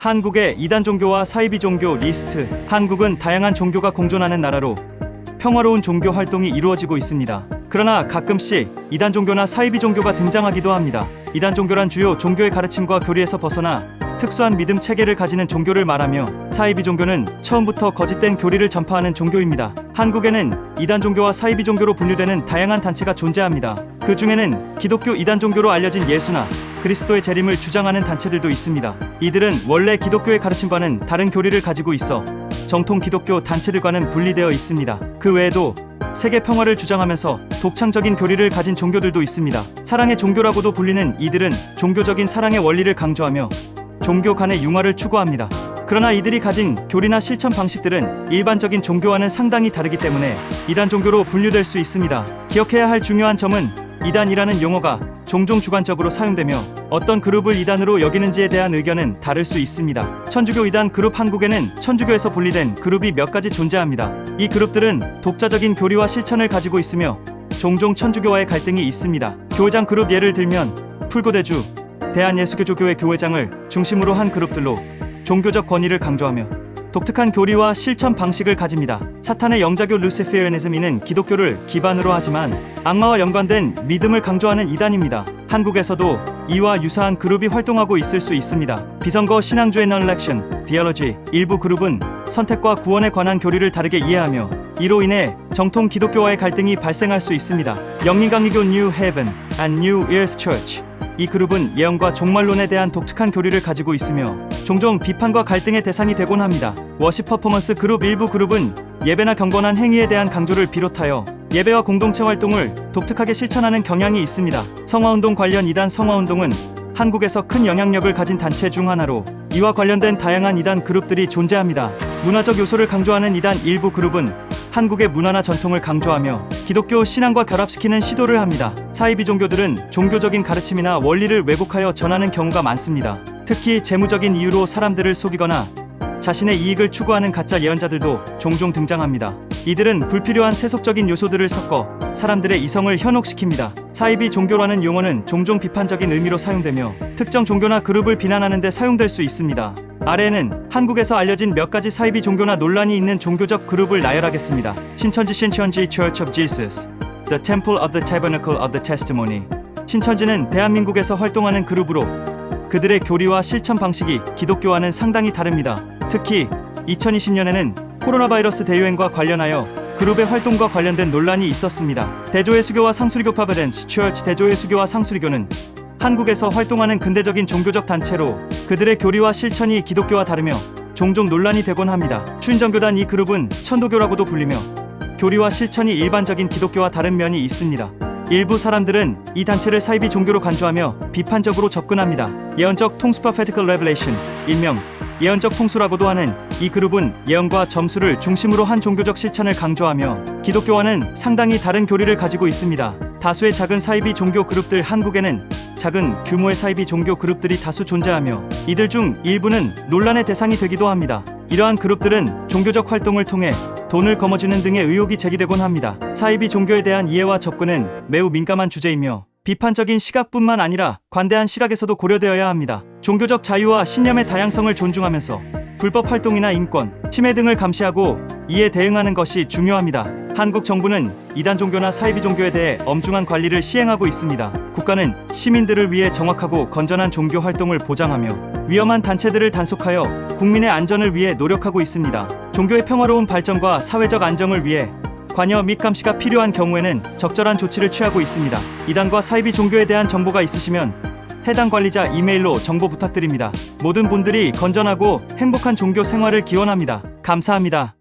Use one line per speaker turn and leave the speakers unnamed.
한국의 이단 종교와 사이비 종교 리스트. 한국은 다양한 종교가 공존하는 나라로 평화로운 종교 활동이 이루어지고 있습니다. 그러나 가끔씩 이단 종교나 사이비 종교가 등장하기도 합니다. 이단 종교란 주요 종교의 가르침과 교리에서 벗어나 특수한 믿음 체계를 가지는 종교를 말하며, 사이비 종교는 처음부터 거짓된 교리를 전파하는 종교입니다. 한국에는 이단 종교와 사이비 종교로 분류되는 다양한 단체가 존재합니다. 그 중에는 기독교 이단 종교로 알려진 예수나 그리스도의 재림을 주장하는 단체들도 있습니다. 이들은 원래 기독교의 가르침과는 다른 교리를 가지고 있어 정통 기독교 단체들과는 분리되어 있습니다. 그 외에도 세계 평화를 주장하면서 독창적인 교리를 가진 종교들도 있습니다. 사랑의 종교라고도 불리는 이들은 종교적인 사랑의 원리를 강조하며 종교 간의 융화를 추구합니다. 그러나 이들이 가진 교리나 실천 방식들은 일반적인 종교와는 상당히 다르기 때문에 이단 종교로 분류될 수 있습니다. 기억해야 할 중요한 점은 이단이라는 용어가 종종 주관적으로 사용되며 어떤 그룹을 이단으로 여기는지에 대한 의견은 다를 수 있습니다. 천주교 이단 그룹. 한국에는 천주교에서 분리된 그룹이 몇 가지 존재합니다. 이 그룹들은 독자적인 교리와 실천을 가지고 있으며 종종 천주교와의 갈등이 있습니다. 교회장 그룹. 예를 들면 풀고대주, 대한예수교조교회 교회장을 중심으로 한 그룹들로 종교적 권위를 강조하며 독특한 교리와 실천 방식을 가집니다. 사탄의 영자교 루시페리아니즘은 기독교를 기반으로 하지만 악마와 연관된 믿음을 강조하는 이단입니다. 한국에서도 이와 유사한 그룹이 활동하고 있을 수 있습니다. 비선거 신앙주의 non-election theology. 일부 그룹은 선택과 구원에 관한 교리를 다르게 이해하며 이로 인해 정통 기독교와의 갈등이 발생할 수 있습니다. 영민강리교 New Heaven and New Earth Church. 이 그룹은 예언과 종말론에 대한 독특한 교리를 가지고 있으며 종종 비판과 갈등의 대상이 되곤 합니다. 워십 퍼포먼스 그룹. 일부 그룹은 예배나 경건한 행위에 대한 강조를 비롯하여 예배와 공동체 활동을 독특하게 실천하는 경향이 있습니다. 성화운동 관련 이단. 성화운동은 한국에서 큰 영향력을 가진 단체 중 하나로 이와 관련된 다양한 이단 그룹들이 존재합니다. 문화적 요소를 강조하는 이단. 일부 그룹은 한국의 문화나 전통을 강조하며 기독교 신앙과 결합시키는 시도를 합니다. 사이비 종교들은 종교적인 가르침이나 원리를 왜곡하여 전하는 경우가 많습니다. 특히 재무적인 이유로 사람들을 속이거나 자신의 이익을 추구하는 가짜 예언자들도 종종 등장합니다. 이들은 불필요한 세속적인 요소들을 섞어 사람들의 이성을 현혹시킵니다. 사이비 종교라는 용어는 종종 비판적인 의미로 사용되며 특정 종교나 그룹을 비난하는 데 사용될 수 있습니다. 아래에는 한국에서 알려진 몇 가지 사이비 종교나 논란이 있는 종교적 그룹을 나열하겠습니다. 신천지 Church of Jesus, The Temple of the Tabernacle of the Testimony. 신천지는 대한민국에서 활동하는 그룹으로 그들의 교리와 실천 방식이 기독교와는 상당히 다릅니다. 특히 2020년에는 코로나 바이러스 대유행과 관련하여 그룹의 활동과 관련된 논란이 있었습니다. 대조회수교와 상수리교 Providence Church. 대조회수교와 상수리교는 한국에서 활동하는 근대적인 종교적 단체로 그들의 교리와 실천이 기독교와 다르며 종종 논란이 되곤 합니다. 추인정교단. 이 그룹은 천도교라고도 불리며 교리와 실천이 일반적인 기독교와 다른 면이 있습니다. 일부 사람들은 이 단체를 사이비 종교로 간주하며 비판적으로 접근합니다. 예언적 통수 Prophetical Revelation, 일명 예언적 통수라고도 하는 이 그룹은 예언과 점수를 중심으로 한 종교적 실천을 강조하며 기독교와는 상당히 다른 교리를 가지고 있습니다. 다수의 작은 사이비 종교 그룹들. 한국에는 작은 규모의 사이비 종교 그룹들이 다수 존재하며 이들 중 일부는 논란의 대상이 되기도 합니다. 이러한 그룹들은 종교적 활동을 통해 돈을 거머쥐는 등의 의혹이 제기되곤 합니다. 사이비 종교에 대한 이해와 접근은 매우 민감한 주제이며 비판적인 시각뿐만 아니라 관대한 시각에서도 고려되어야 합니다. 종교적 자유와 신념의 다양성을 존중하면서 불법 활동이나 인권 침해 등을 감시하고 이에 대응하는 것이 중요합니다. 한국 정부는 이단 종교나 사이비 종교에 대해 엄중한 관리를 시행하고 있습니다. 국가는 시민들을 위해 정확하고 건전한 종교 활동을 보장하며 위험한 단체들을 단속하여 국민의 안전을 위해 노력하고 있습니다. 종교의 평화로운 발전과 사회적 안정을 위해 관여 및 감시가 필요한 경우에는 적절한 조치를 취하고 있습니다. 이단과 사이비 종교에 대한 정보가 있으시면 해당 관리자 이메일로 정보 부탁드립니다. 모든 분들이 건전하고 행복한 종교 생활을 기원합니다. 감사합니다.